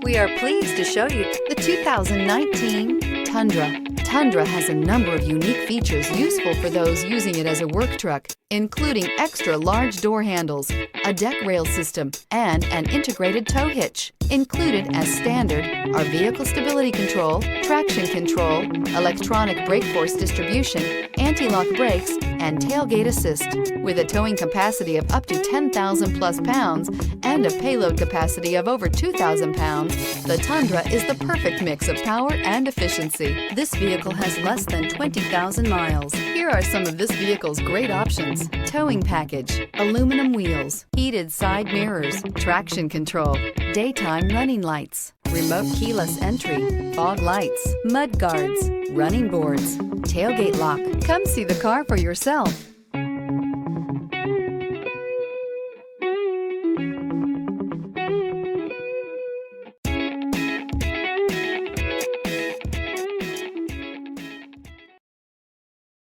We are pleased to show you the 2019 Tundra. Tundra has a number of unique features useful for those using it as a work truck, including extra large door handles, a deck rail system, and an integrated tow hitch. Included as standard are vehicle stability control, traction control, electronic brake force distribution, anti-lock brakes, and tailgate assist. With a towing capacity of up to 10,000 plus pounds and a payload capacity of over 2,000 pounds, the Tundra is the perfect mix of power and efficiency. This vehicle has less than 20,000 miles. Here are some of this vehicle's great options: towing package, aluminum wheels, heated side mirrors, traction control, daytime running lights, remote keyless entry, fog lights, mud guards, running boards, tailgate lock. Come see the car for yourself.